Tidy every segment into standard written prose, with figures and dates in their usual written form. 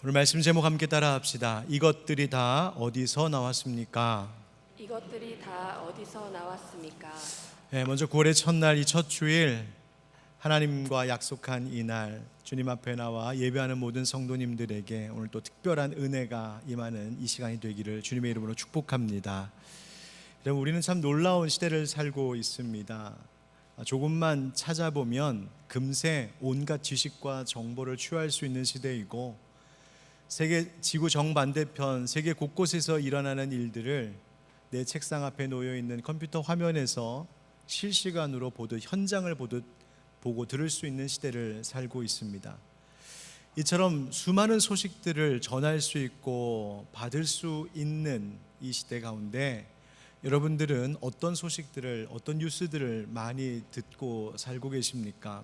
오늘 말씀 제목 함께 따라합시다. 이것들이 다 어디서 나왔습니까? 이것들이 다 어디서 나왔습니까? 먼저 9월의 첫날 이 첫 주일 하나님과 약속한 이날 주님 앞에 나와 예배하는 모든 성도님들에게 오늘 또 특별한 은혜가 임하는 이 시간이 되기를 주님의 이름으로 축복합니다. 여러분, 우리는 참 놀라운 시대를 살고 있습니다. 조금만 찾아보면 금세 온갖 지식과 정보를 취할 수 있는 시대이고, 세계 지구 정반대편 세계 곳곳에서 일어나는 일들을 내 책상 앞에 놓여 있는 컴퓨터 화면에서 실시간으로 보듯 현장을 보듯 보고 들을 수 있는 시대를 살고 있습니다. 이처럼 수많은 소식들을 전할 수 있고 받을 수 있는 이 시대 가운데 여러분들은 어떤 소식들을, 어떤 뉴스들을 많이 듣고 살고 계십니까?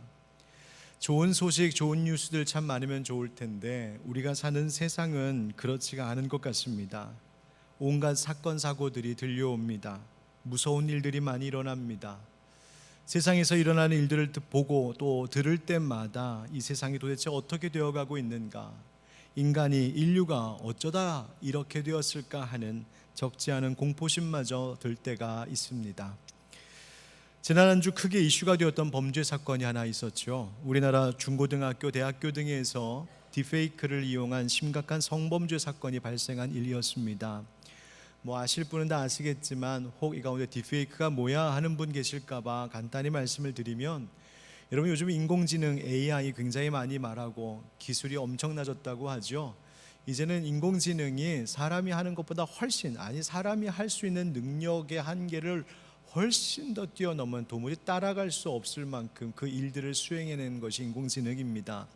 좋은 소식, 좋은 뉴스들 참 많으면 좋을 텐데 우리가 사는 세상은 그렇지가 않은 것 같습니다. 온갖 사건 사고들이 들려옵니다. 무서운 일들이 많이 일어납니다. 세상에서 일어나는 일들을 보고 또 들을 때마다 이 세상이 도대체 어떻게 되어가고 있는가, 인간이, 인류가 어쩌다 이렇게 되었을까 하는 적지 않은 공포심마저 들 때가 있습니다. 지난 한 주 크게 이슈가 되었던 범죄 사건이 하나 있었죠. 우리나라 중고등학교, 대학교 등에서 딥페이크를 이용한 심각한 성범죄 사건이 발생한 일이었습니다. 아실 분은 다 아시겠지만 혹 이 가운데 딥페이크가 뭐야 하는 분 계실까봐 간단히 말씀을 드리면, 여러분 요즘 인공지능 AI 굉장히 많이 말하고 기술이 엄청나졌다고 하죠. 이제는 인공지능이 사람이 하는 것보다 훨씬, 사람이 할 수 있는 능력의 한계를 훨씬 더 뛰어넘은, 도무지 따라갈 수 없을 만큼 그 일들을 수행해내는 것이 인공지능입니다.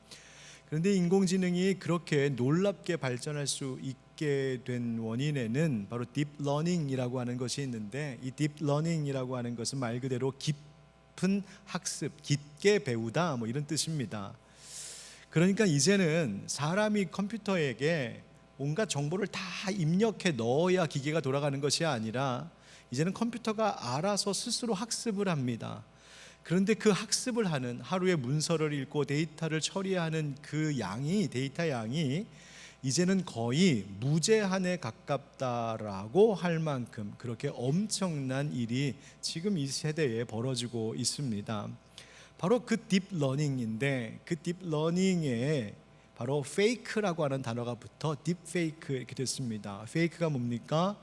그런데 인공지능이 그렇게 놀랍게 발전할 수 있게 된 원인에는 바로 딥러닝이라고 하는 것이 있는데, 이 딥러닝이라고 하는 것은 말 그대로 깊은 학습, 깊게 배우다 이런 뜻입니다. 그러니까 이제는 사람이 컴퓨터에게 온갖 정보를 다 입력해 넣어야 기계가 돌아가는 것이 아니라 이제는 컴퓨터가 알아서 스스로 학습을 합니다. 그런데 그 학습을 하는, 하루에 문서를 읽고 데이터를 처리하는 그 양이, 데이터 양이 이제는 거의 무제한에 가깝다라고 할 만큼 그렇게 엄청난 일이 지금 이 세대에 벌어지고 있습니다. 바로 그 딥러닝인데, 그 딥러닝에 바로 페이크라고 하는 단어가 붙어 딥페이크 이렇게 됐습니다. 페이크가 뭡니까?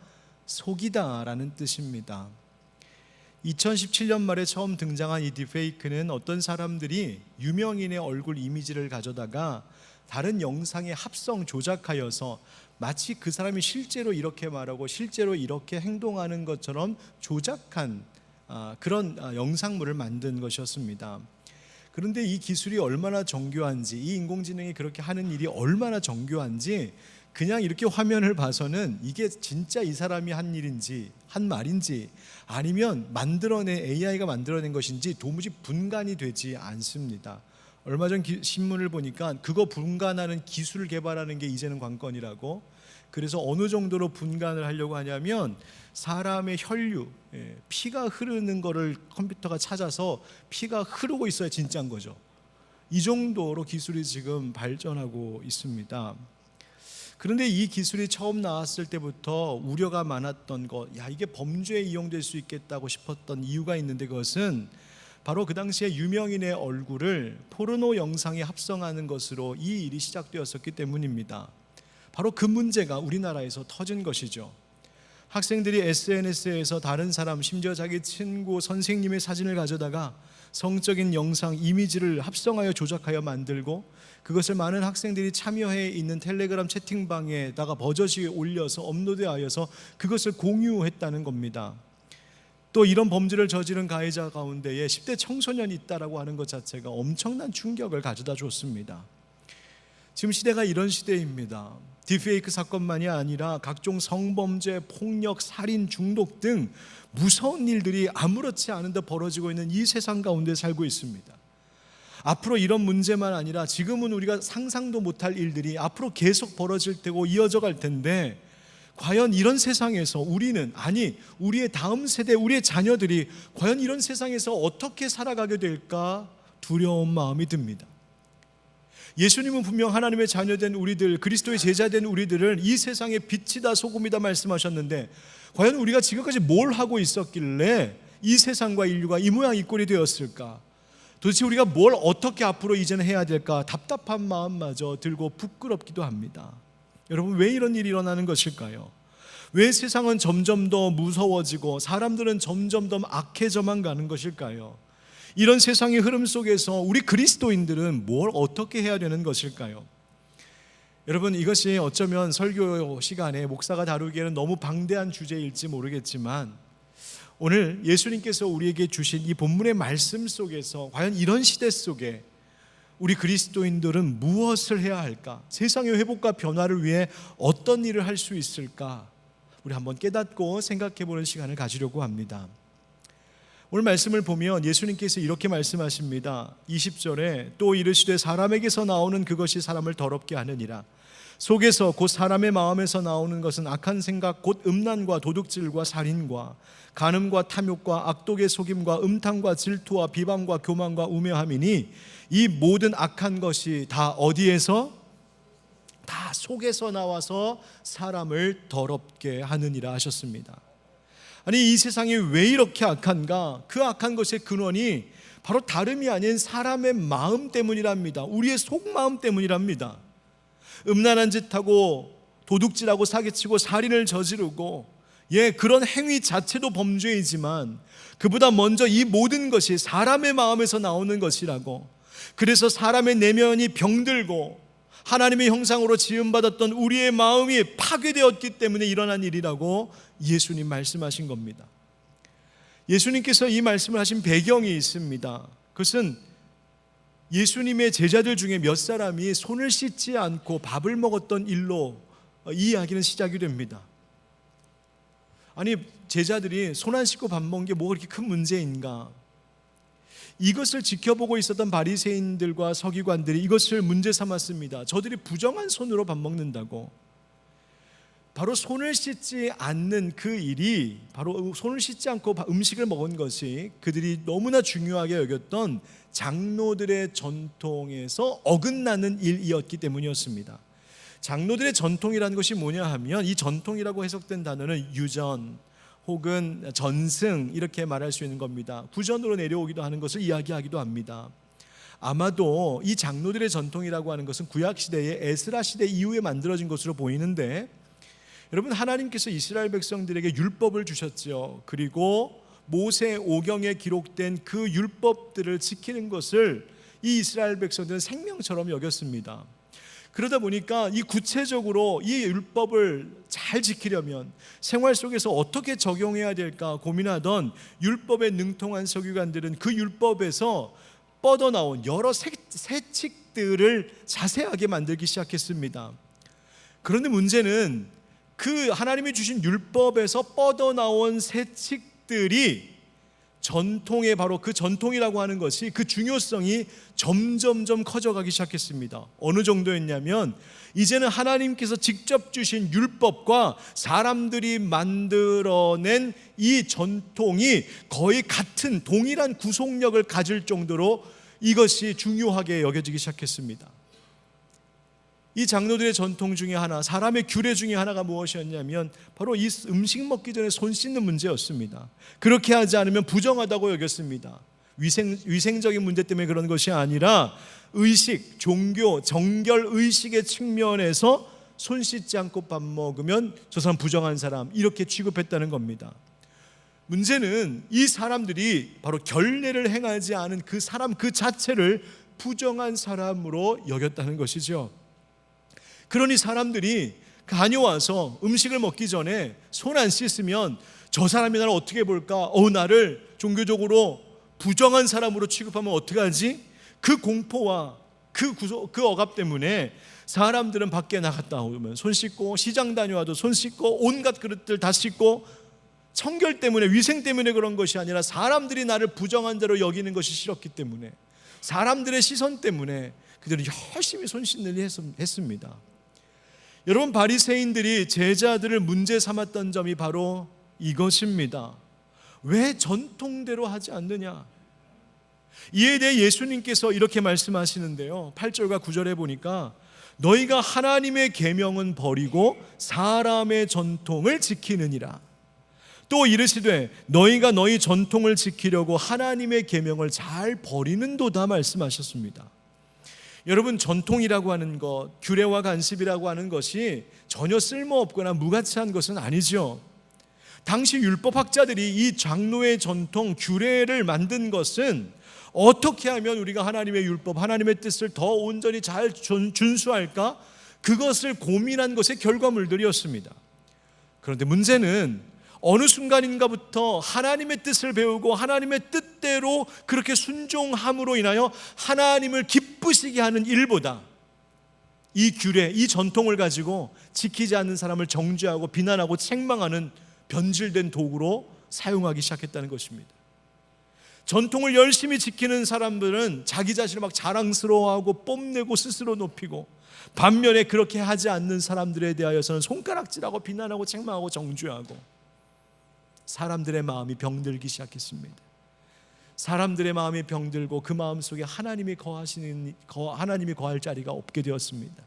속이다라는 뜻입니다. 2017년 말에 처음 등장한 이 딥페이크는 어떤 사람들이 유명인의 얼굴 이미지를 가져다가 다른 영상에 합성 조작하여서 마치 그 사람이 실제로 이렇게 말하고 실제로 이렇게 행동하는 것처럼 조작한 그런 영상물을 만든 것이었습니다. 그런데 이 기술이 얼마나 정교한지, 이 인공지능이 그렇게 하는 일이 얼마나 정교한지, 그냥 이렇게 화면을 봐서는 이게 진짜 이 사람이 한 일인지, 한 말인지, 아니면 AI가 만들어낸 것인지 도무지 분간이 되지 않습니다. 얼마 전 신문을 보니까 그거 분간하는 기술을 개발하는 게 이제는 관건이라고. 그래서 어느 정도로 분간을 하려고 하냐면 사람의 혈류, 피가 흐르는 거를 컴퓨터가 찾아서 피가 흐르고 있어야 진짜인 거죠. 이 정도로 기술이 지금 발전하고 있습니다. 그런데 이 기술이 처음 나왔을 때부터 우려가 많았던 것, 이게 범죄에 이용될 수 있겠다고 싶었던 이유가 있는데, 그것은 바로 그 당시에 유명인의 얼굴을 포르노 영상에 합성하는 것으로 이 일이 시작되었었기 때문입니다. 바로 그 문제가 우리나라에서 터진 것이죠. 학생들이 SNS에서 다른 사람, 심지어 자기 친구, 선생님의 사진을 가져다가 성적인 영상, 이미지를 합성하여 조작하여 만들고, 그것을 많은 학생들이 참여해 있는 텔레그램 채팅방에다가 버젓이 올려서 업로드하여서 그것을 공유했다는 겁니다. 또 이런 범죄를 저지른 가해자 가운데에 10대 청소년이 있다라고 하는 것 자체가 엄청난 충격을 가져다 줬습니다. 지금 시대가 이런 시대입니다. 딥페이크 사건만이 아니라 각종 성범죄, 폭력, 살인, 중독 등 무서운 일들이 아무렇지 않은 데 벌어지고 있는 이 세상 가운데 살고 있습니다. 앞으로 이런 문제만 아니라 지금은 우리가 상상도 못할 일들이 앞으로 계속 벌어질 테고 이어져 갈 텐데, 과연 이런 세상에서 우리는, 우리의 다음 세대, 우리의 자녀들이 과연 이런 세상에서 어떻게 살아가게 될까 두려운 마음이 듭니다. 예수님은 분명 하나님의 자녀된 우리들, 그리스도의 제자된 우리들을 이 세상의 빛이다 소금이다 말씀하셨는데, 과연 우리가 지금까지 뭘 하고 있었길래 이 세상과 인류가 이 모양 이 꼴이 되었을까? 도대체 우리가 뭘 어떻게 앞으로 이제는 해야 될까? 답답한 마음마저 들고 부끄럽기도 합니다. 여러분, 왜 이런 일이 일어나는 것일까요? 왜 세상은 점점 더 무서워지고 사람들은 점점 더 악해져만 가는 것일까요? 이런 세상의 흐름 속에서 우리 그리스도인들은 뭘 어떻게 해야 되는 것일까요? 여러분, 이것이 어쩌면 설교 시간에 목사가 다루기에는 너무 방대한 주제일지 모르겠지만, 오늘 예수님께서 우리에게 주신 이 본문의 말씀 속에서 과연 이런 시대 속에 우리 그리스도인들은 무엇을 해야 할까? 세상의 회복과 변화를 위해 어떤 일을 할 수 있을까? 우리 한번 깨닫고 생각해 보는 시간을 가지려고 합니다. 오늘 말씀을 보면 예수님께서 이렇게 말씀하십니다. 20절에 또 이르시되 사람에게서 나오는 그것이 사람을 더럽게 하느니라. 속에서 곧 사람의 마음에서 나오는 것은 악한 생각 곧 음란과 도둑질과 살인과 간음과 탐욕과 악독의 속임과 음탕과 질투와 비방과 교만과 우매함이니 이 모든 악한 것이 다 어디에서? 다 속에서 나와서 사람을 더럽게 하느니라 하셨습니다. 아니, 이 세상이 왜 이렇게 악한가? 그 악한 것의 근원이 바로 다름이 아닌 사람의 마음 때문이랍니다. 우리의 속마음 때문이랍니다. 음란한 짓하고 도둑질하고 사기치고 살인을 저지르고 그런 행위 자체도 범죄이지만 그보다 먼저 이 모든 것이 사람의 마음에서 나오는 것이라고, 그래서 사람의 내면이 병들고 하나님의 형상으로 지음받았던 우리의 마음이 파괴되었기 때문에 일어난 일이라고 예수님 말씀하신 겁니다. 예수님께서 이 말씀을 하신 배경이 있습니다. 그것은 예수님의 제자들 중에 몇 사람이 손을 씻지 않고 밥을 먹었던 일로 이 이야기는 시작이 됩니다. 아니, 제자들이 손 안 씻고 밥 먹는 게 뭐가 그렇게 큰 문제인가? 이것을 지켜보고 있었던 바리새인들과 서기관들이 이것을 문제 삼았습니다. 저들이 부정한 손으로 밥 먹는다고. 바로 손을 씻지 않는 그 일이, 바로 손을 씻지 않고 음식을 먹은 것이 그들이 너무나 중요하게 여겼던 장로들의 전통에서 어긋나는 일이었기 때문이었습니다. 장로들의 전통이라는 것이 뭐냐 하면, 이 전통이라고 해석된 단어는 유전 혹은 전승 이렇게 말할 수 있는 겁니다. 구전으로 내려오기도 하는 것을 이야기하기도 합니다. 아마도 이 장로들의 전통이라고 하는 것은 구약시대의 에스라 시대 이후에 만들어진 것으로 보이는데, 여러분, 하나님께서 이스라엘 백성들에게 율법을 주셨죠. 그리고 모세 오경에 기록된 그 율법들을 지키는 것을 이 이스라엘 백성들은 생명처럼 여겼습니다. 그러다 보니까 이 구체적으로 이 율법을 잘 지키려면 생활 속에서 어떻게 적용해야 될까 고민하던 율법에 능통한 서기관들은 그 율법에서 뻗어나온 여러 세칙들을 자세하게 만들기 시작했습니다. 그런데 문제는 그 하나님이 주신 율법에서 뻗어나온 세칙들이 전통의, 바로 그 전통이라고 하는 것이, 그 중요성이 점점점 커져가기 시작했습니다. 어느 정도였냐면, 이제는 하나님께서 직접 주신 율법과 사람들이 만들어낸 이 전통이 거의 같은 동일한 구속력을 가질 정도로 이것이 중요하게 여겨지기 시작했습니다. 이 장로들의 전통 중에 하나, 사람의 규례 중에 하나가 무엇이었냐면 바로 이 음식 먹기 전에 손 씻는 문제였습니다. 그렇게 하지 않으면 부정하다고 여겼습니다. 위생적인 문제 때문에 그런 것이 아니라 의식, 종교, 정결 의식의 측면에서 손 씻지 않고 밥 먹으면 저 사람 부정한 사람, 이렇게 취급했다는 겁니다. 문제는 이 사람들이 바로 결례를 행하지 않은 그 사람 그 자체를 부정한 사람으로 여겼다는 것이죠. 그러니 사람들이 다녀와서 음식을 먹기 전에 손 안 씻으면 저 사람이 나를 어떻게 볼까? 나를 종교적으로 부정한 사람으로 취급하면 어떡하지? 그 공포와 그 억압 때문에 사람들은 밖에 나갔다 오면 손 씻고, 시장 다녀와도 손 씻고, 온갖 그릇들 다 씻고, 청결 때문에, 위생 때문에 그런 것이 아니라 사람들이 나를 부정한 대로 여기는 것이 싫었기 때문에, 사람들의 시선 때문에 그들은 열심히 손 씻는 일을 했습니다. 여러분, 바리새인들이 제자들을 문제 삼았던 점이 바로 이것입니다. 왜 전통대로 하지 않느냐? 이에 대해 예수님께서 이렇게 말씀하시는데요, 8절과 9절에 보니까 너희가 하나님의 계명은 버리고 사람의 전통을 지키느니라. 또 이르시되 너희가 너희 전통을 지키려고 하나님의 계명을 잘 버리는도다 말씀하셨습니다. 여러분, 전통이라고 하는 것, 규례와 관습이라고 하는 것이 전혀 쓸모없거나 무가치한 것은 아니죠. 당시 율법학자들이 이 장로의 전통, 규례를 만든 것은 어떻게 하면 우리가 하나님의 율법, 하나님의 뜻을 더 온전히 잘 준수할까? 그것을 고민한 것의 결과물들이었습니다. 그런데 문제는 어느 순간인가부터 하나님의 뜻을 배우고 하나님의 뜻대로 그렇게 순종함으로 인하여 하나님을 기쁘시게 하는 일보다 이 규례, 이 전통을 가지고 지키지 않는 사람을 정죄하고 비난하고 책망하는 변질된 도구로 사용하기 시작했다는 것입니다. 전통을 열심히 지키는 사람들은 자기 자신을 막 자랑스러워하고 뽐내고 스스로 높이고, 반면에 그렇게 하지 않는 사람들에 대하여서는 손가락질하고 비난하고 책망하고 정죄하고, 사람들의 마음이 병들기 시작했습니다. 사람들의 마음이 병들고 그 마음 속에 하나님이 거할 자리가 없게 되었습니다.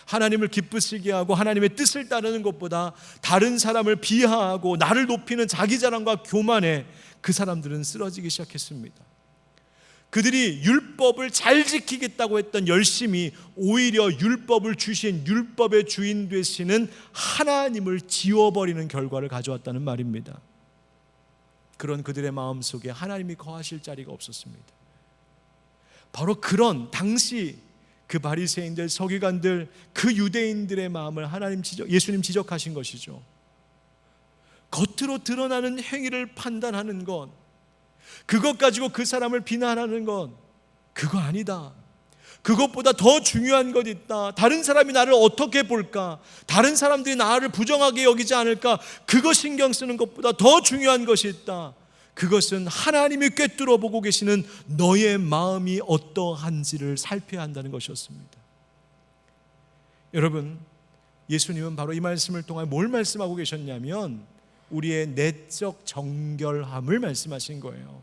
하나님을 기쁘시게 하고 하나님의 뜻을 따르는 것보다 다른 사람을 비하하고 나를 높이는 자기 자랑과 교만에 그 사람들은 쓰러지기 시작했습니다. 그들이 율법을 잘 지키겠다고 했던 열심이 오히려 율법을 주신, 율법의 주인 되시는 하나님을 지워버리는 결과를 가져왔다는 말입니다. 그런 그들의 마음속에 하나님이 거하실 자리가 없었습니다. 바로 그런 당시 그 바리새인들, 서기관들, 그 유대인들의 마음을 예수님 지적하신 것이죠. 겉으로 드러나는 행위를 판단하는 것, 그것 가지고 그 사람을 비난하는 것, 그거 아니다. 그것보다 더 중요한 것 있다. 다른 사람이 나를 어떻게 볼까? 다른 사람들이 나를 부정하게 여기지 않을까? 그거 신경 쓰는 것보다 더 중요한 것이 있다. 그것은 하나님이 꿰뚫어 보고 계시는 너의 마음이 어떠한지를 살펴야 한다는 것이었습니다. 여러분, 예수님은 바로 이 말씀을 통해 뭘 말씀하고 계셨냐면 우리의 내적 정결함을 말씀하신 거예요.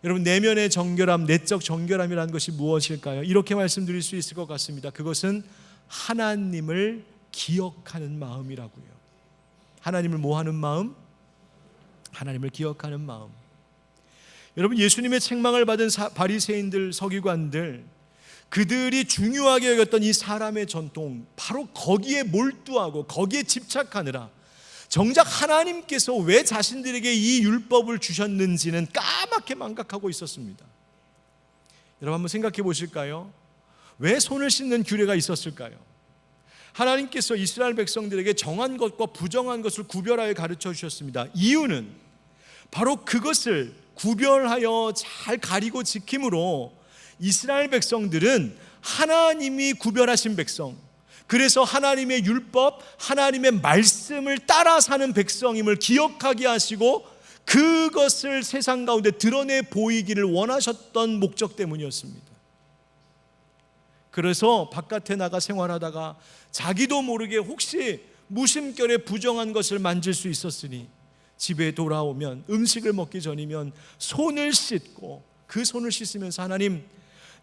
여러분, 내면의 정결함, 내적 정결함이라는 것이 무엇일까요? 이렇게 말씀드릴 수 있을 것 같습니다. 그것은 하나님을 기억하는 마음이라고요. 하나님을 뭐 하는 마음? 하나님을 기억하는 마음. 여러분, 예수님의 책망을 받은 바리새인들, 서기관들, 그들이 중요하게 여겼던 이 사람의 전통, 바로 거기에 몰두하고 거기에 집착하느라 정작 하나님께서 왜 자신들에게 이 율법을 주셨는지는 까맣게 망각하고 있었습니다. 여러분, 한번 생각해 보실까요? 왜 손을 씻는 규례가 있었을까요? 하나님께서 이스라엘 백성들에게 정한 것과 부정한 것을 구별하여 가르쳐 주셨습니다. 이유는 바로 그것을 구별하여 잘 가리고 지킴으로 이스라엘 백성들은 하나님이 구별하신 백성, 그래서 하나님의 율법, 하나님의 말씀을 따라 사는 백성임을 기억하게 하시고 그것을 세상 가운데 드러내 보이기를 원하셨던 목적 때문이었습니다. 그래서 바깥에 나가 생활하다가 자기도 모르게 혹시 무심결에 부정한 것을 만질 수 있었으니 집에 돌아오면 음식을 먹기 전이면 손을 씻고 그 손을 씻으면서 하나님,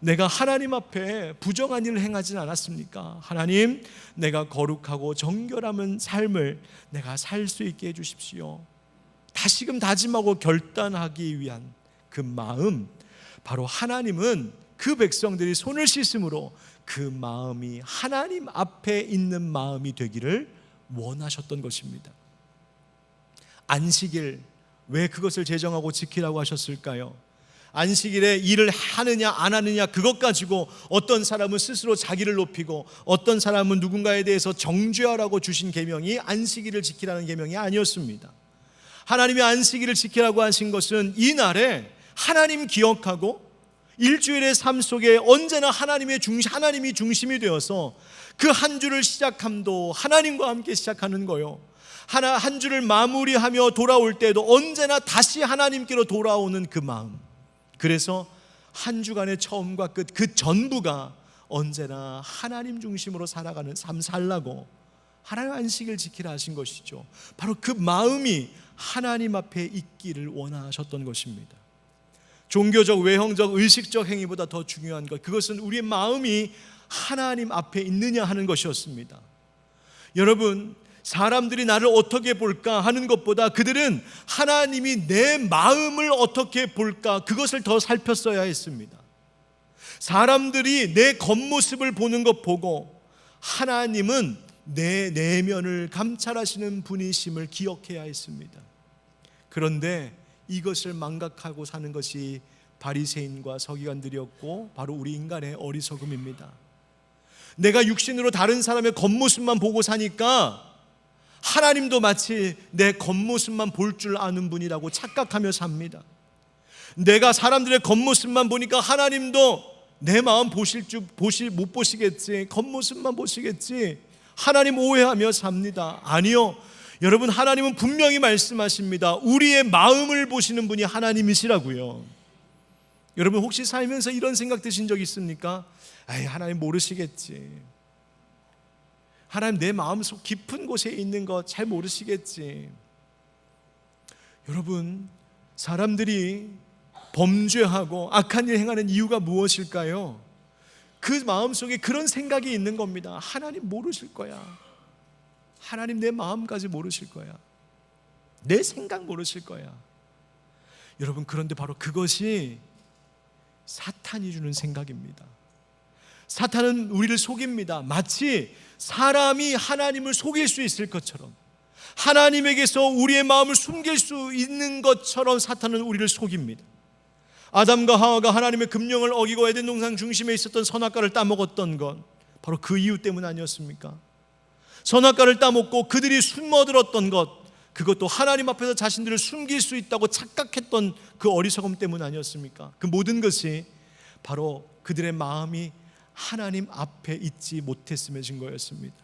내가 하나님 앞에 부정한 일을 행하진 않았습니까? 하나님, 내가 거룩하고 정결함은 삶을 내가 살 수 있게 해주십시오. 다시금 다짐하고 결단하기 위한 그 마음, 바로 하나님은 그 백성들이 손을 씻음으로 그 마음이 하나님 앞에 있는 마음이 되기를 원하셨던 것입니다. 안식일, 왜 그것을 제정하고 지키라고 하셨을까요? 안식일에 일을 하느냐 안 하느냐 그것 가지고 어떤 사람은 스스로 자기를 높이고 어떤 사람은 누군가에 대해서 정죄하라고 주신 계명이 안식일을 지키라는 계명이 아니었습니다. 하나님이 안식일을 지키라고 하신 것은 이날에 하나님 기억하고 일주일의 삶 속에 언제나 하나님이 중심이 되어서 그 한 주를 시작함도 하나님과 함께 시작하는 거요, 한 주를 마무리하며 돌아올 때도 언제나 다시 하나님께로 돌아오는 그 마음, 그래서 한 주간의 처음과 끝, 그 전부가 언제나 하나님 중심으로 살아가는 삶 살라고 하나님 안식일 지키라 하신 것이죠. 바로 그 마음이 하나님 앞에 있기를 원하셨던 것입니다. 종교적, 외형적, 의식적 행위보다 더 중요한 것, 그것은 우리의 마음이 하나님 앞에 있느냐 하는 것이었습니다. 여러분, 사람들이 나를 어떻게 볼까 하는 것보다 그들은 하나님이 내 마음을 어떻게 볼까, 그것을 더 살폈어야 했습니다. 사람들이 내 겉모습을 보는 것 보고 하나님은 내 내면을 감찰하시는 분이심을 기억해야 했습니다. 그런데 이것을 망각하고 사는 것이 바리새인과 서기관들이었고 바로 우리 인간의 어리석음입니다. 내가 육신으로 다른 사람의 겉모습만 보고 사니까 하나님도 마치 내 겉모습만 볼 줄 아는 분이라고 착각하며 삽니다. 내가 사람들의 겉모습만 보니까 하나님도 내 마음 못 보시겠지, 겉모습만 보시겠지, 하나님 오해하며 삽니다. 아니요, 여러분, 하나님은 분명히 말씀하십니다. 우리의 마음을 보시는 분이 하나님이시라고요. 여러분, 혹시 살면서 이런 생각 드신 적 있습니까? 아이, 하나님 모르시겠지, 하나님 내 마음속 깊은 곳에 있는 것 잘 모르시겠지. 여러분, 사람들이 범죄하고 악한 일 행하는 이유가 무엇일까요? 그 마음속에 그런 생각이 있는 겁니다. 하나님 모르실 거야, 하나님 내 마음까지 모르실 거야, 내 생각 모르실 거야. 여러분, 그런데 바로 그것이 사탄이 주는 생각입니다. 사탄은 우리를 속입니다. 마치 사람이 하나님을 속일 수 있을 것처럼, 하나님에게서 우리의 마음을 숨길 수 있는 것처럼 사탄은 우리를 속입니다. 아담과 하와가 하나님의 금령을 어기고 에덴 동산 중심에 있었던 선악과를 따먹었던 건 바로 그 이유 때문 아니었습니까? 선악과를 따먹고 그들이 숨어들었던 것, 그것도 하나님 앞에서 자신들을 숨길 수 있다고 착각했던 그 어리석음 때문 아니었습니까? 그 모든 것이 바로 그들의 마음이 하나님 앞에 있지 못했음에진 거였습니다.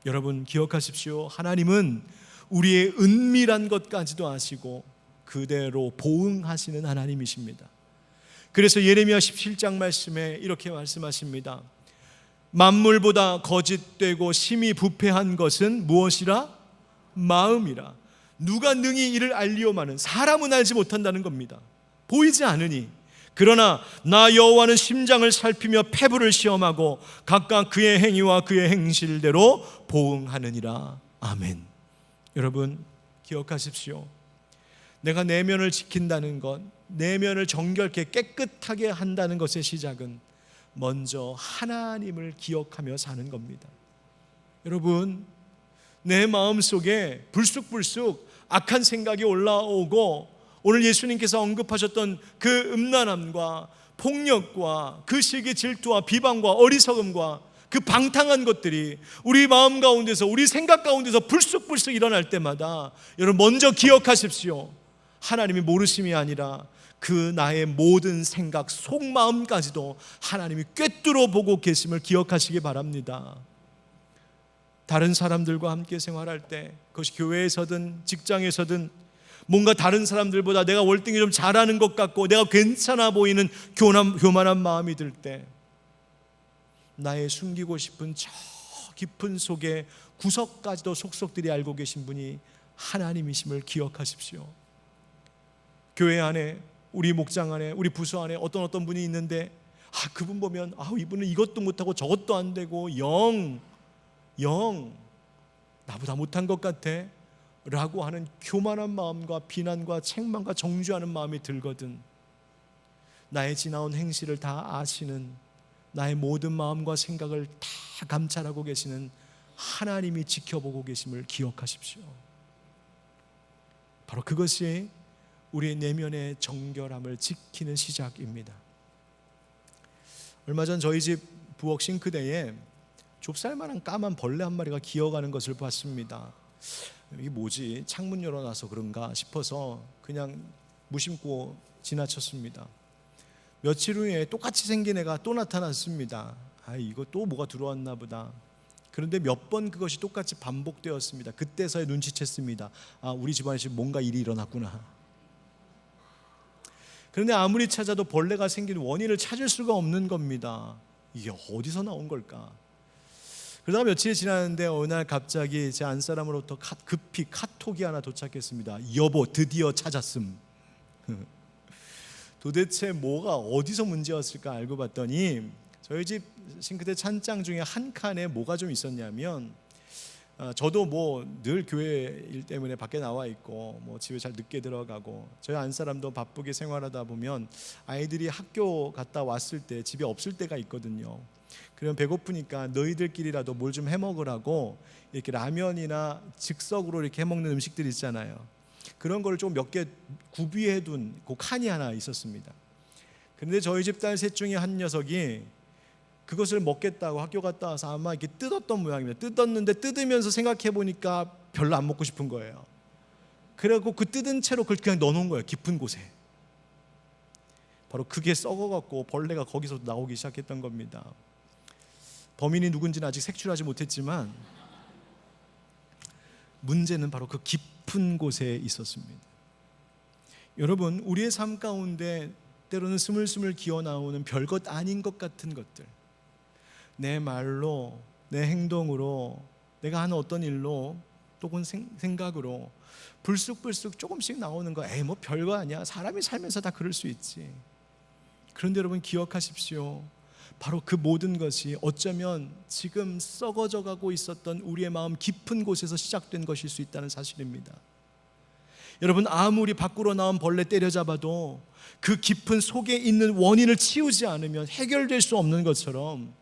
여러분, 기억하십시오. 하나님은 우리의 은밀한 것까지도 아시고 그대로 보응하시는 하나님이십니다. 그래서 예레미야 17장 말씀에 이렇게 말씀하십니다. 만물보다 거짓되고 심히 부패한 것은 무엇이라? 마음이라. 누가 능히 이를 알리오마는, 사람은 알지 못한다는 겁니다. 보이지 않으니. 그러나 나 여호와는 심장을 살피며 폐부를 시험하고 각각 그의 행위와 그의 행실대로 보응하느니라. 아멘. 여러분, 기억하십시오. 내가 내면을 지킨다는 것, 내면을 정결케 깨끗하게 한다는 것의 시작은 먼저 하나님을 기억하며 사는 겁니다. 여러분, 내 마음속에 불쑥불쑥 악한 생각이 올라오고 오늘 예수님께서 언급하셨던 그 음란함과 폭력과 그 시기 질투와 비방과 어리석음과 그 방탕한 것들이 우리 마음 가운데서, 우리 생각 가운데서 불쑥불쑥 일어날 때마다 여러분, 먼저 기억하십시오. 하나님이 모르심이 아니라 그 나의 모든 생각, 속마음까지도 하나님이 꿰뚫어 보고 계심을 기억하시기 바랍니다. 다른 사람들과 함께 생활할 때, 그것이 교회에서든 직장에서든 뭔가 다른 사람들보다 내가 월등히 좀 잘하는 것 같고 내가 괜찮아 보이는 교만한 마음이 들 때, 나의 숨기고 싶은 저 깊은 속에 구석까지도 속속들이 알고 계신 분이 하나님이심을 기억하십시오. 교회 안에, 우리 목장 안에, 우리 부서 안에 어떤 분이 있는데 그분 보면 이분은 이것도 못하고 저것도 안 되고 영 나보다 못한 것 같아 라고 하는 교만한 마음과 비난과 책망과 정죄하는 마음이 들거든, 나의 지나온 행실을 다 아시는, 나의 모든 마음과 생각을 다 감찰하고 계시는 하나님이 지켜보고 계심을 기억하십시오. 바로 그것이 우리의 내면의 정결함을 지키는 시작입니다. 얼마 전 저희 집 부엌 싱크대에 좁쌀만한 까만 벌레 한 마리가 기어가는 것을 봤습니다. 이게 뭐지? 창문 열어놔서 그런가 싶어서 그냥 무심코 지나쳤습니다. 며칠 후에 똑같이 생긴 애가 또 나타났습니다. 이거 또 뭐가 들어왔나 보다. 그런데 몇 번 그것이 똑같이 반복되었습니다. 그때서야 눈치챘습니다. 우리 집안에 지금 뭔가 일이 일어났구나. 그런데 아무리 찾아도 벌레가 생긴 원인을 찾을 수가 없는 겁니다. 이게 어디서 나온 걸까? 그러다가 며칠이 지났는데 어느 날 갑자기 제 안사람으로부터 급히 카톡이 하나 도착했습니다. 여보, 드디어 찾았음. 도대체 뭐가 어디서 문제였을까 알고 봤더니 저희 집 싱크대 찬장 중에 한 칸에 뭐가 좀 있었냐면, 저도 뭐 늘 교회 일 때문에 밖에 나와 있고 뭐 집에 잘 늦게 들어가고 저희 안사람도 바쁘게 생활하다 보면 아이들이 학교 갔다 왔을 때 집에 없을 때가 있거든요. 그러면 배고프니까 너희들끼리라도 뭘 좀 해먹으라고 이렇게 라면이나 즉석으로 이렇게 해먹는 음식들 있잖아요. 그런 거를 좀 몇 개 구비해 둔 그 칸이 하나 있었습니다. 그런데 저희 집 딸 셋 중에 한 녀석이 그것을 먹겠다고 학교 갔다 와서 아마 이렇게 뜯었던 모양입니다. 뜯었는데 뜯으면서 생각해 보니까 별로 안 먹고 싶은 거예요. 그래갖고 그 뜯은 채로 그걸 그냥 넣어놓은 거예요. 깊은 곳에. 바로 그게 썩어갖고 벌레가 거기서 나오기 시작했던 겁니다. 범인이 누군지는 아직 색출하지 못했지만 문제는 바로 그 깊은 곳에 있었습니다. 여러분, 우리의 삶 가운데 때로는 스물스물 기어 나오는 별것 아닌 것 같은 것들, 내 말로, 내 행동으로, 내가 하는 어떤 일로, 또는 생각으로 불쑥불쑥 조금씩 나오는 거, 에이 뭐 별거 아니야, 사람이 살면서 다 그럴 수 있지. 그런데 여러분 기억하십시오. 바로 그 모든 것이 어쩌면 지금 썩어져 가고 있었던 우리의 마음 깊은 곳에서 시작된 것일 수 있다는 사실입니다. 여러분, 아무리 밖으로 나온 벌레 때려잡아도 그 깊은 속에 있는 원인을 치우지 않으면 해결될 수 없는 것처럼,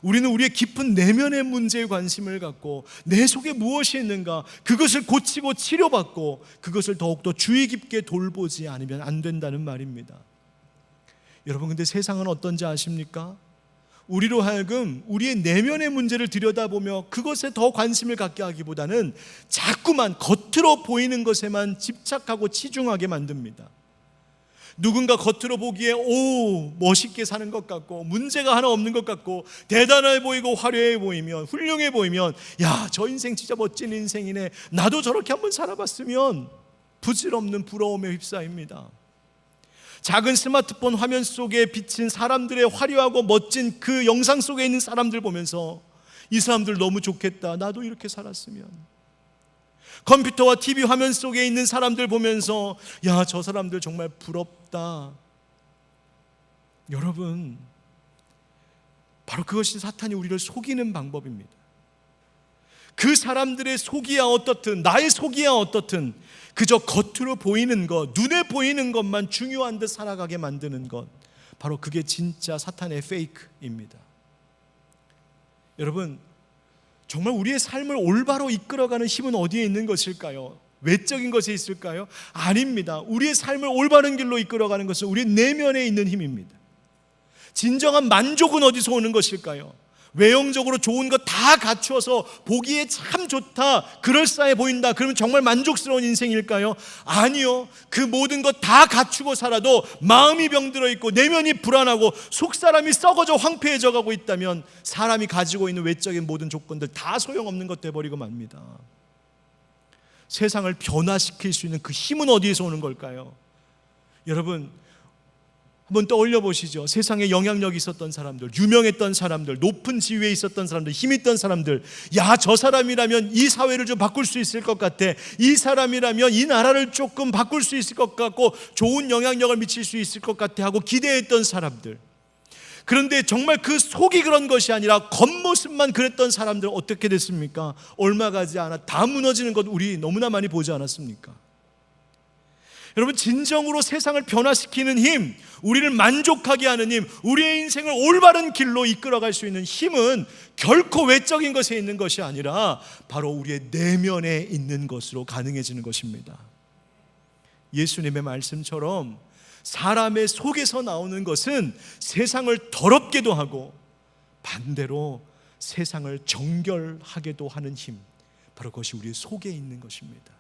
우리는 우리의 깊은 내면의 문제에 관심을 갖고 내 속에 무엇이 있는가, 그것을 고치고 치료받고 그것을 더욱더 주의 깊게 돌보지 않으면 안 된다는 말입니다. 여러분, 근데 세상은 어떤지 아십니까? 우리로 하여금 우리의 내면의 문제를 들여다보며 그것에 더 관심을 갖게 하기보다는 자꾸만 겉으로 보이는 것에만 집착하고 치중하게 만듭니다. 누군가 겉으로 보기에 멋있게 사는 것 같고 문제가 하나 없는 것 같고 대단해 보이고 화려해 보이면, 훌륭해 보이면, 야, 저 인생 진짜 멋진 인생이네, 나도 저렇게 한번 살아봤으면 부질없는 부러움에 휩싸입니다. 작은 스마트폰 화면 속에 비친 사람들의 화려하고 멋진 그 영상 속에 있는 사람들 보면서 이 사람들 너무 좋겠다, 나도 이렇게 살았으면. 컴퓨터와 TV 화면 속에 있는 사람들 보면서 야, 저 사람들 정말 부럽다. 여러분, 바로 그것이 사탄이 우리를 속이는 방법입니다. 그 사람들의 속이야 어떻든 나의 속이야 어떻든 그저 겉으로 보이는 것, 눈에 보이는 것만 중요한 듯 살아가게 만드는 것, 바로 그게 진짜 사탄의 페이크입니다. 여러분, 정말 우리의 삶을 올바로 이끌어가는 힘은 어디에 있는 것일까요? 외적인 것에 있을까요? 아닙니다. 우리의 삶을 올바른 길로 이끌어가는 것은 우리 내면에 있는 힘입니다. 진정한 만족은 어디서 오는 것일까요? 외형적으로 좋은 것 다 갖추어서 보기에 참 좋다, 그럴싸해 보인다, 그러면 정말 만족스러운 인생일까요? 아니요. 그 모든 것 다 갖추고 살아도 마음이 병들어 있고 내면이 불안하고 속사람이 썩어져 황폐해져 가고 있다면 사람이 가지고 있는 외적인 모든 조건들 다 소용없는 것 돼버리고 맙니다. 세상을 변화시킬 수 있는 그 힘은 어디에서 오는 걸까요? 여러분, 한번 떠올려 보시죠. 세상에 영향력이 있었던 사람들, 유명했던 사람들, 높은 지위에 있었던 사람들, 힘 있던 사람들, 야, 저 사람이라면 이 사회를 좀 바꿀 수 있을 것 같아, 이 사람이라면 이 나라를 조금 바꿀 수 있을 것 같고 좋은 영향력을 미칠 수 있을 것 같아 하고 기대했던 사람들. 그런데 정말 그 속이 그런 것이 아니라 겉모습만 그랬던 사람들 어떻게 됐습니까? 얼마 가지 않아 다 무너지는 것 우리 너무나 많이 보지 않았습니까? 여러분, 진정으로 세상을 변화시키는 힘, 우리를 만족하게 하는 힘, 우리의 인생을 올바른 길로 이끌어갈 수 있는 힘은 결코 외적인 것에 있는 것이 아니라 바로 우리의 내면에 있는 것으로 가능해지는 것입니다. 예수님의 말씀처럼 사람의 속에서 나오는 것은 세상을 더럽게도 하고 반대로 세상을 정결하게도 하는 힘, 바로 그것이 우리의 속에 있는 것입니다.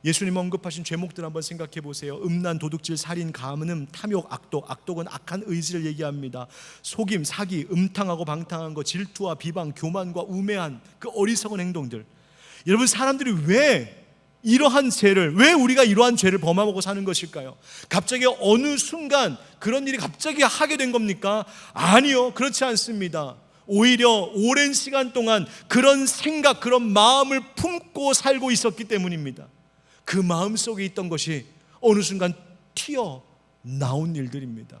예수님 언급하신 죄목들 한번 생각해 보세요. 음란, 도둑질, 살인, 간음, 탐욕, 악독. 악독은 악한 의지를 얘기합니다. 속임, 사기, 음탕하고 방탕한 것, 질투와 비방, 교만과 우매한 그 어리석은 행동들. 여러분, 사람들이 왜 이러한 죄를, 왜 우리가 이러한 죄를 범하고 사는 것일까요? 갑자기 어느 순간 그런 일이 갑자기 하게 된 겁니까? 아니요, 그렇지 않습니다. 오히려 오랜 시간 동안 그런 생각, 그런 마음을 품고 살고 있었기 때문입니다. 그 마음 속에 있던 것이 어느 순간 튀어 나온 일들입니다.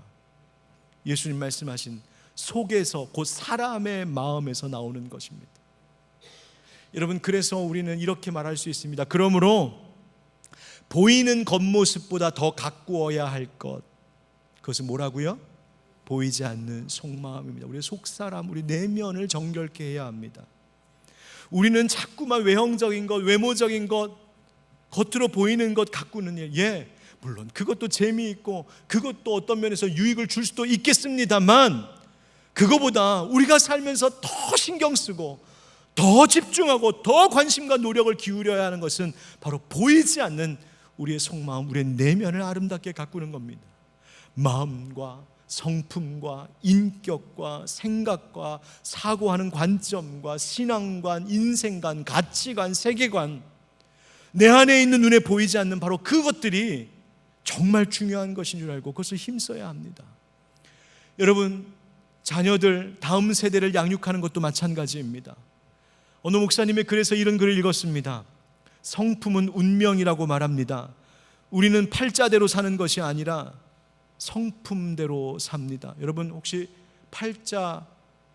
예수님 말씀하신 속에서, 곧 사람의 마음에서 나오는 것입니다. 여러분, 그래서 우리는 이렇게 말할 수 있습니다. 그러므로 보이는 겉모습보다 더 가꾸어야 할 것, 그것은 뭐라고요? 보이지 않는 속마음입니다. 우리의 속사람, 우리 내면을 정결케 해야 합니다. 우리는 자꾸만 외형적인 것, 외모적인 것, 겉으로 보이는 것 가꾸는 일, 물론 그것도 재미있고 그것도 어떤 면에서 유익을 줄 수도 있겠습니다만, 그거보다 우리가 살면서 더 신경 쓰고 더 집중하고 더 관심과 노력을 기울여야 하는 것은 바로 보이지 않는 우리의 속마음, 우리의 내면을 아름답게 가꾸는 겁니다. 마음과 성품과 인격과 생각과 사고하는 관점과 신앙관, 인생관, 가치관, 세계관, 내 안에 있는 눈에 보이지 않는 바로 그것들이 정말 중요한 것인 줄 알고 그것을 힘써야 합니다. 여러분, 자녀들, 다음 세대를 양육하는 것도 마찬가지입니다. 어느 목사님이 그래서 이런 글을 읽었습니다. 성품은 운명이라고 말합니다. 우리는 팔자대로 사는 것이 아니라 성품대로 삽니다. 여러분, 혹시 팔자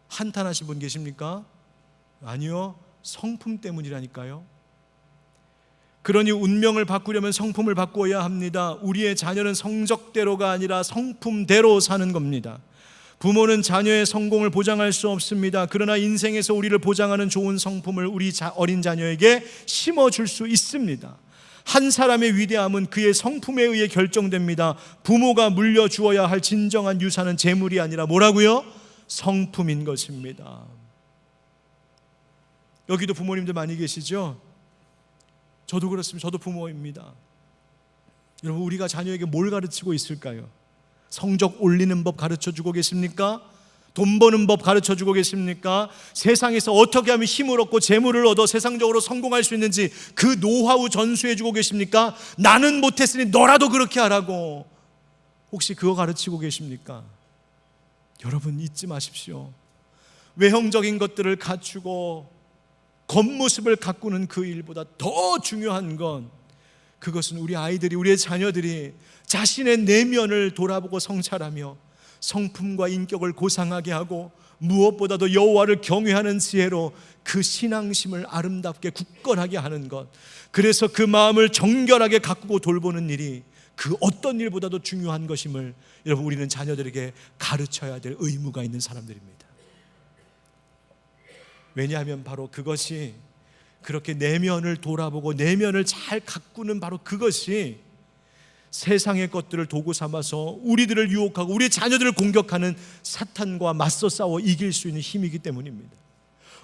한탄하신 분 계십니까? 아니요, 성품 때문이라니까요. 그러니 운명을 바꾸려면 성품을 바꾸어야 합니다. 우리의 자녀는 성적대로가 아니라 성품대로 사는 겁니다. 부모는 자녀의 성공을 보장할 수 없습니다. 그러나 인생에서 우리를 보장하는 좋은 성품을 우리 어린 자녀에게 심어줄 수 있습니다. 한 사람의 위대함은 그의 성품에 의해 결정됩니다. 부모가 물려주어야 할 진정한 유산은 재물이 아니라 뭐라고요? 성품인 것입니다. 여기도 부모님들 많이 계시죠? 저도 그렇습니다. 저도 부모입니다. 여러분, 우리가 자녀에게 뭘 가르치고 있을까요? 성적 올리는 법 가르쳐주고 계십니까? 돈 버는 법 가르쳐주고 계십니까? 세상에서 어떻게 하면 힘을 얻고 재물을 얻어 세상적으로 성공할 수 있는지 그 노하우 전수해주고 계십니까? 나는 못했으니 너라도 그렇게 하라고 혹시 그거 가르치고 계십니까? 여러분, 잊지 마십시오. 외형적인 것들을 갖추고 겉모습을 가꾸는 그 일보다 더 중요한 건, 그것은 우리 아이들이, 우리의 자녀들이 자신의 내면을 돌아보고 성찰하며 성품과 인격을 고상하게 하고 무엇보다도 여호와를 경외하는 지혜로 그 신앙심을 아름답게 굳건하게 하는 것, 그래서 그 마음을 정결하게 가꾸고 돌보는 일이 그 어떤 일보다도 중요한 것임을 여러분, 우리는 자녀들에게 가르쳐야 될 의무가 있는 사람들입니다. 왜냐하면 바로 그것이, 그렇게 내면을 돌아보고 내면을 잘 가꾸는 바로 그것이 세상의 것들을 도구 삼아서 우리들을 유혹하고 우리 자녀들을 공격하는 사탄과 맞서 싸워 이길 수 있는 힘이기 때문입니다.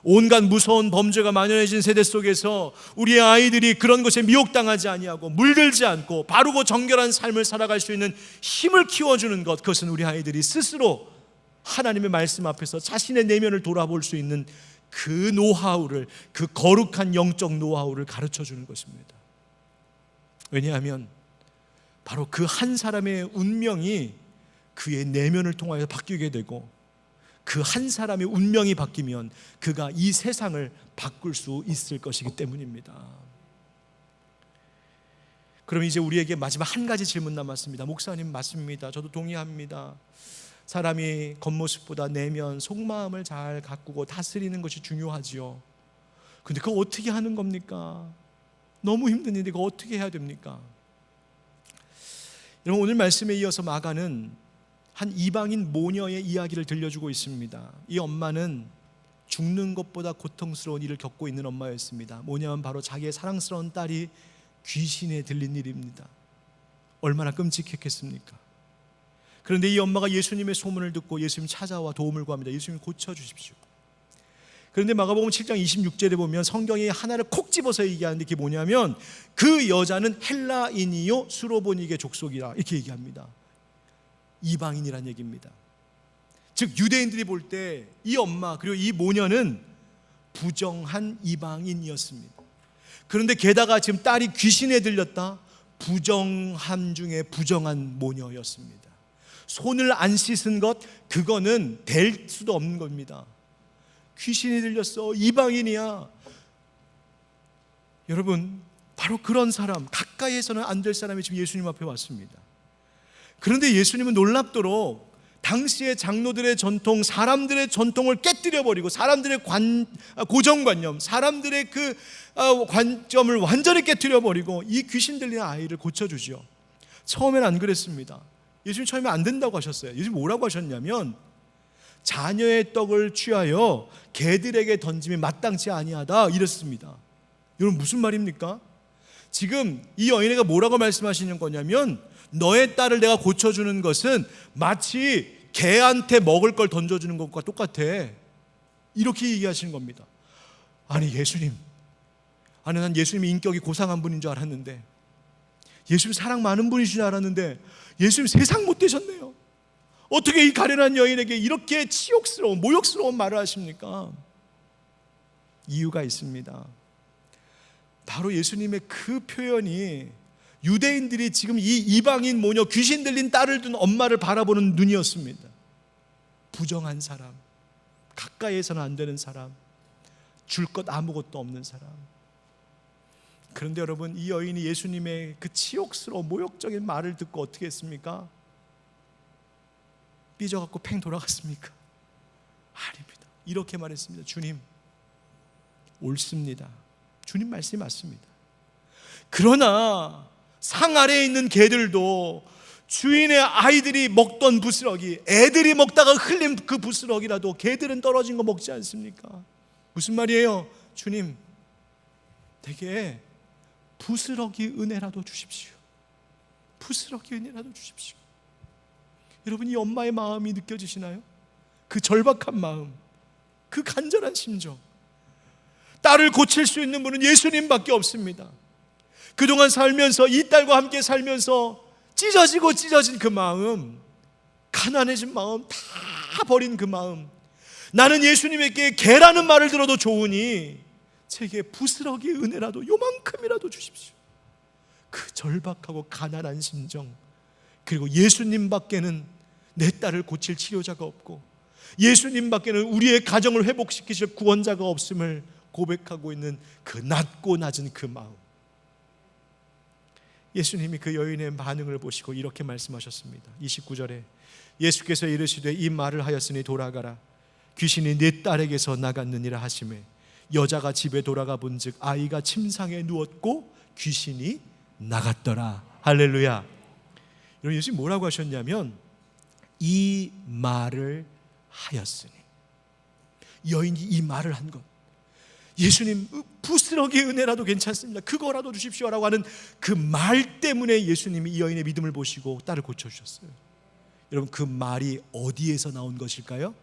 온갖 무서운 범죄가 만연해진 세대 속에서 우리의 아이들이 그런 것에 미혹당하지 아니하고 물들지 않고 바르고 정결한 삶을 살아갈 수 있는 힘을 키워주는 것, 그것은 우리 아이들이 스스로 하나님의 말씀 앞에서 자신의 내면을 돌아볼 수 있는 그 노하우를, 그 거룩한 영적 노하우를 가르쳐주는 것입니다. 왜냐하면 바로 그 한 사람의 운명이 그의 내면을 통하여 바뀌게 되고, 그 한 사람의 운명이 바뀌면 그가 이 세상을 바꿀 수 있을 것이기 때문입니다. 그럼 이제 우리에게 마지막 한 가지 질문 남았습니다. 목사님, 맞습니다. 저도 동의합니다. 사람이 겉모습보다 내면, 속마음을 잘 가꾸고 다스리는 것이 중요하지요. 근데 그거 어떻게 하는 겁니까? 너무 힘든 일인데 그거 어떻게 해야 됩니까? 여러분, 오늘 말씀에 이어서 마가는 한 이방인 모녀의 이야기를 들려주고 있습니다. 이 엄마는 죽는 것보다 고통스러운 일을 겪고 있는 엄마였습니다. 뭐냐면 바로 자기의 사랑스러운 딸이 귀신에 들린 일입니다. 얼마나 끔찍했겠습니까? 그런데 이 엄마가 예수님의 소문을 듣고 예수님 찾아와 도움을 구합니다. 예수님 고쳐주십시오. 그런데 마가복음 7장 26절에 보면 성경이 하나를 콕 집어서 얘기하는데 그게 뭐냐면, 그 여자는 헬라인이요 수로보니게 족속이라 이렇게 얘기합니다. 이방인이란 얘기입니다. 즉 유대인들이 볼 때 이 엄마 그리고 이 모녀는 부정한 이방인이었습니다. 그런데 게다가 지금 딸이 귀신에 들렸다, 부정함 중에 부정한 모녀였습니다. 손을 안 씻은 것, 그거는 될 수도 없는 겁니다. 귀신이 들렸어, 이방인이야. 여러분, 바로 그런 사람, 가까이에서는 안 될 사람이 지금 예수님 앞에 왔습니다. 그런데 예수님은 놀랍도록 당시의 장로들의 전통, 사람들의 전통을 깨뜨려 버리고 사람들의 고정관념, 사람들의 그 관점을 완전히 깨뜨려 버리고 이 귀신 들린 아이를 고쳐주죠. 처음에는 안 그랬습니다. 예수님 처음에 안 된다고 하셨어요. 예수님 뭐라고 하셨냐면 자녀의 떡을 취하여 개들에게 던짐이 마땅치 아니하다 이랬습니다. 여러분 무슨 말입니까? 지금 이 여인에게 뭐라고 말씀하시는 거냐면 너의 딸을 내가 고쳐주는 것은 마치 개한테 먹을 걸 던져주는 것과 똑같아. 이렇게 얘기하시는 겁니다. 아니 예수님, 아니 난 예수님이 인격이 고상한 분인 줄 알았는데, 예수님 사랑 많은 분이신 줄 알았는데 예수님 세상 못 되셨네요. 어떻게 이 가련한 여인에게 이렇게 치욕스러운, 모욕스러운 말을 하십니까? 이유가 있습니다. 바로 예수님의 그 표현이 유대인들이 지금 이 이방인 모녀, 귀신 들린 딸을 둔 엄마를 바라보는 눈이었습니다. 부정한 사람, 가까이에서는 안 되는 사람, 줄 것 아무것도 없는 사람. 그런데 여러분, 이 여인이 예수님의 그 치욕스러운 모욕적인 말을 듣고 어떻게 했습니까? 삐져갖고 팽 돌아갔습니까? 아닙니다. 이렇게 말했습니다. 주님, 옳습니다. 주님 말씀이 맞습니다. 그러나 상 아래에 있는 개들도 주인의 아이들이 먹던 부스러기, 애들이 먹다가 흘린 그 부스러기라도 개들은 떨어진 거 먹지 않습니까? 무슨 말이에요? 주님, 내게 부스러기 은혜라도 주십시오. 부스러기 은혜라도 주십시오. 여러분, 이 엄마의 마음이 느껴지시나요? 그 절박한 마음, 그 간절한 심정. 딸을 고칠 수 있는 분은 예수님밖에 없습니다. 그동안 살면서, 이 딸과 함께 살면서 찢어진 그 마음, 가난해진 마음, 다 버린 그 마음, 나는 예수님에게 개라는 말을 들어도 좋으니 제게 부스러기 은혜라도 요만큼이라도 주십시오. 그 절박하고 가난한 심정, 그리고 예수님밖에는 내 딸을 고칠 치료자가 없고 예수님밖에는 우리의 가정을 회복시키실 구원자가 없음을 고백하고 있는 그 낮고 낮은 그 마음. 예수님이 그 여인의 반응을 보시고 이렇게 말씀하셨습니다. 29절에 예수께서 이르시되 이 말을 하였으니 돌아가라, 귀신이 네 딸에게서 나갔느니라 하시매 여자가 집에 돌아가 본즉 아이가 침상에 누웠고 귀신이 나갔더라. 할렐루야. 여러분, 예수님 뭐라고 하셨냐면 이 말을 하였으니, 여인이 이 말을 한 것, 예수님 부스러기 은혜라도 괜찮습니다, 그거라도 주십시오라고 하는 그 말 때문에 예수님이 이 여인의 믿음을 보시고 딸을 고쳐주셨어요. 여러분, 그 말이 어디에서 나온 것일까요?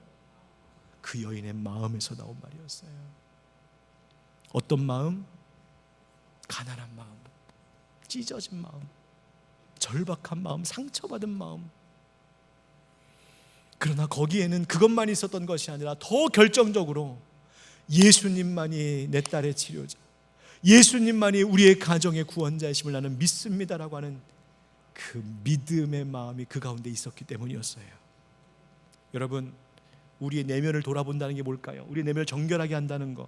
그 여인의 마음에서 나온 말이었어요. 어떤 마음? 가난한 마음, 찢어진 마음, 절박한 마음, 상처받은 마음. 그러나 거기에는 그것만 있었던 것이 아니라 더 결정적으로 예수님만이 내 딸의 치료자, 예수님만이 우리의 가정의 구원자이심을 나는 믿습니다라고 하는 그 믿음의 마음이 그 가운데 있었기 때문이었어요. 여러분, 우리의 내면을 돌아본다는 게 뭘까요? 우리의 내면을 정결하게 한다는 거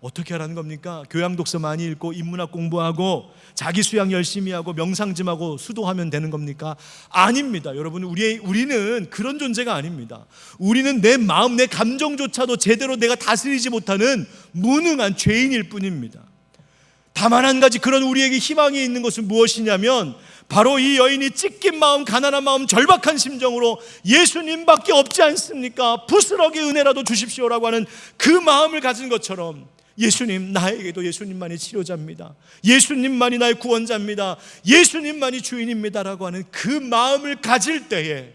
어떻게 하라는 겁니까? 교양 독서 많이 읽고 인문학 공부하고 자기 수양 열심히 하고 명상 좀 하고 수도하면 되는 겁니까? 아닙니다. 여러분, 우리는 그런 존재가 아닙니다. 우리는 내 마음, 내 감정조차도 제대로 내가 다스리지 못하는 무능한 죄인일 뿐입니다. 다만 한 가지, 그런 우리에게 희망이 있는 것은 무엇이냐면 바로 이 여인이 찢긴 마음, 가난한 마음, 절박한 심정으로 예수님밖에 없지 않습니까? 부스러기 은혜라도 주십시오라고 하는 그 마음을 가진 것처럼 예수님, 나에게도 예수님만이 치료자입니다, 예수님만이 나의 구원자입니다, 예수님만이 주인입니다라고 하는 그 마음을 가질 때에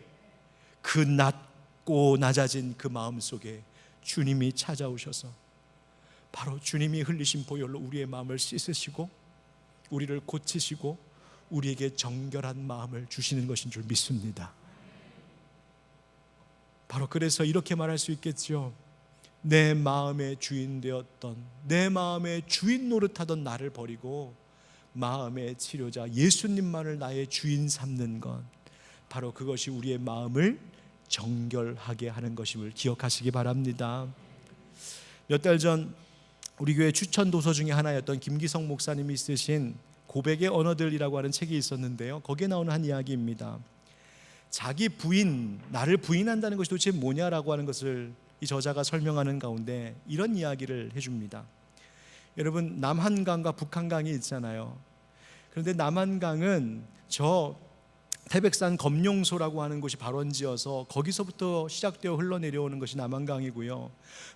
그 낮고 낮아진 그 마음 속에 주님이 찾아오셔서 바로 주님이 흘리신 보혈로 우리의 마음을 씻으시고 우리를 고치시고 우리에게 정결한 마음을 주시는 것인 줄 믿습니다. 바로 그래서 이렇게 말할 수 있겠죠. 내 마음의 주인 되었던, 내 마음의 주인 노릇하던 나를 버리고 마음의 치료자 예수님만을 나의 주인 삼는 것, 바로 그것이 우리의 마음을 정결하게 하는 것임을 기억하시기 바랍니다. 몇 달 전 우리 교회 추천 도서 중에 하나였던 김기성 목사님이 쓰신 고백의 언어들이라고 하는 책이 있었는데요, 거기에 나오는 한 이야기입니다. 자기 부인, 나를 부인한다는 것이 도대체 뭐냐라고 하는 것을 이 저자가 설명하는 가운데 이런 이야기를 해줍니다. 여러분, 남한강과 북한강이 있잖아요. 그런데 남한강은 저 태백산 검룡소라고 하는 곳이 발원지어서 거기서부터 시작되어 흘러내려오는 것이 남한강이고요.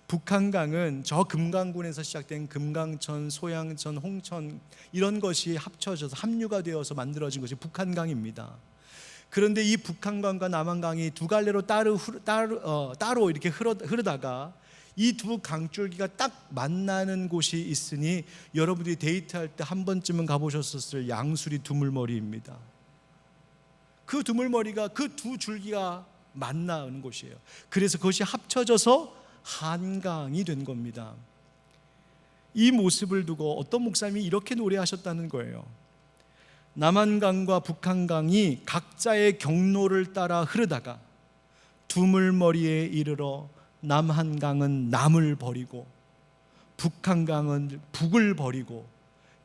북한강은 저 금강군에서 시작된 금강천, 소양천, 홍천 이런 것이 합쳐져서 합류가 되어서 만들어진 것이 북한강입니다. 그런데 이 북한강과 남한강이 두 갈래로 따로 이렇게 흐르다가 이 두 강줄기가 딱 만나는 곳이 있으니 여러분들이 데이트할 때 한 번쯤은 가보셨을 양수리 두물머리입니다. 그 두물머리가 그 두 줄기가 만나는 곳이에요. 그래서 그것이 합쳐져서 한강이 된 겁니다. 이 모습을 두고 어떤 목사님이 이렇게 노래하셨다는 거예요. 남한강과 북한강이 각자의 경로를 따라 흐르다가 두물머리에 이르러 남한강은 남을 버리고 북한강은 북을 버리고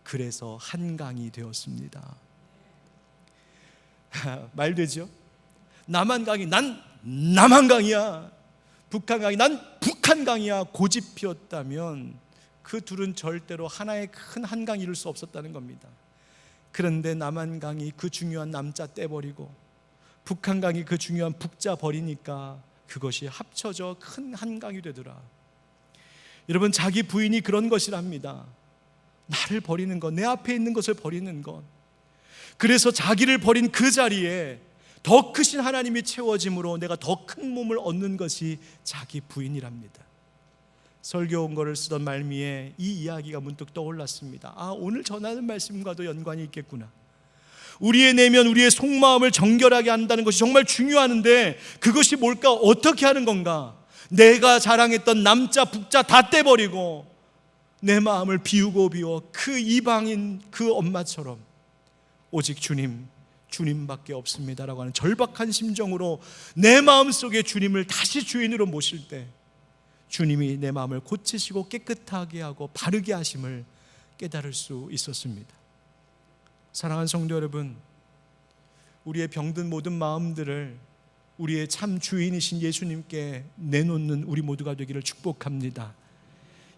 그래서 한강이 되었습니다. 말 되죠? 남한강이 난 남한강이야, 북한강이 난 북한강이야 고집 피웠다면 그 둘은 절대로 하나의 큰 한강이 이룰 수 없었다는 겁니다. 그런데 남한강이 그 중요한 남자 떼버리고 북한강이 그 중요한 북자 버리니까 그것이 합쳐져 큰 한강이 되더라. 여러분, 자기 부인이 그런 것이랍니다. 나를 버리는 것, 내 앞에 있는 것을 버리는 것. 그래서 자기를 버린 그 자리에 더 크신 하나님이 채워짐으로 내가 더 큰 몸을 얻는 것이 자기 부인이랍니다. 설교 원고를 쓰던 말미에 이 이야기가 문득 떠올랐습니다. 오늘 전하는 말씀과도 연관이 있겠구나. 우리의 내면, 우리의 속마음을 정결하게 한다는 것이 정말 중요한데 그것이 뭘까? 어떻게 하는 건가? 내가 자랑했던 남자 북자 다 떼버리고 내 마음을 비우고 비워 그 이방인 그 엄마처럼 오직 주님밖에 없습니다라고 하는 절박한 심정으로 내 마음속에 주님을 다시 주인으로 모실 때 주님이 내 마음을 고치시고 깨끗하게 하고 바르게 하심을 깨달을 수 있었습니다. 사랑하는 성도 여러분, 우리의 병든 모든 마음들을 우리의 참 주인이신 예수님께 내놓는 우리 모두가 되기를 축복합니다.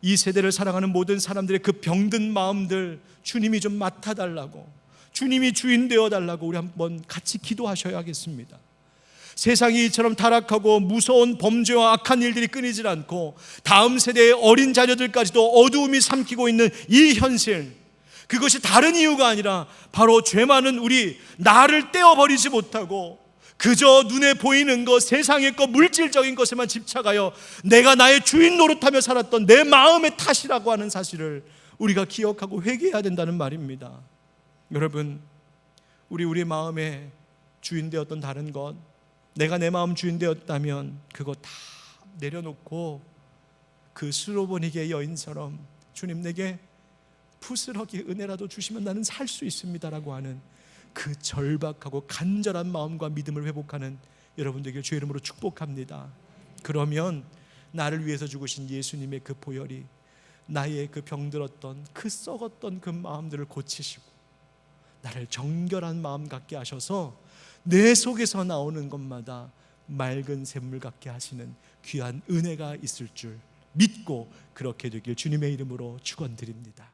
이 세대를 사랑하는 모든 사람들의 그 병든 마음들 주님이 좀 맡아달라고, 주님이 주인 되어달라고 우리 한번 같이 기도하셔야겠습니다. 세상이 이처럼 타락하고 무서운 범죄와 악한 일들이 끊이질 않고 다음 세대의 어린 자녀들까지도 어두움이 삼키고 있는 이 현실, 그것이 다른 이유가 아니라 바로 죄 많은 우리 나를 떼어버리지 못하고 그저 눈에 보이는 것, 세상의 것, 물질적인 것에만 집착하여 내가 나의 주인 노릇하며 살았던 내 마음의 탓이라고 하는 사실을 우리가 기억하고 회개해야 된다는 말입니다. 여러분, 우리의 마음의 주인 되었던 다른 것, 내가 내 마음 주인 되었다면 그거 다 내려놓고 그 수로보니게 여인처럼 주님 내게 부스러기 은혜라도 주시면 나는 살 수 있습니다라고 하는 그 절박하고 간절한 마음과 믿음을 회복하는 여러분들에게 주의 이름으로 축복합니다. 그러면 나를 위해서 죽으신 예수님의 그 보혈이 나의 그 병들었던 그 썩었던 그 마음들을 고치시고 나를 정결한 마음 갖게 하셔서 내 속에서 나오는 것마다 맑은 샘물 같게 하시는 귀한 은혜가 있을 줄 믿고 그렇게 되길 주님의 이름으로 축원드립니다.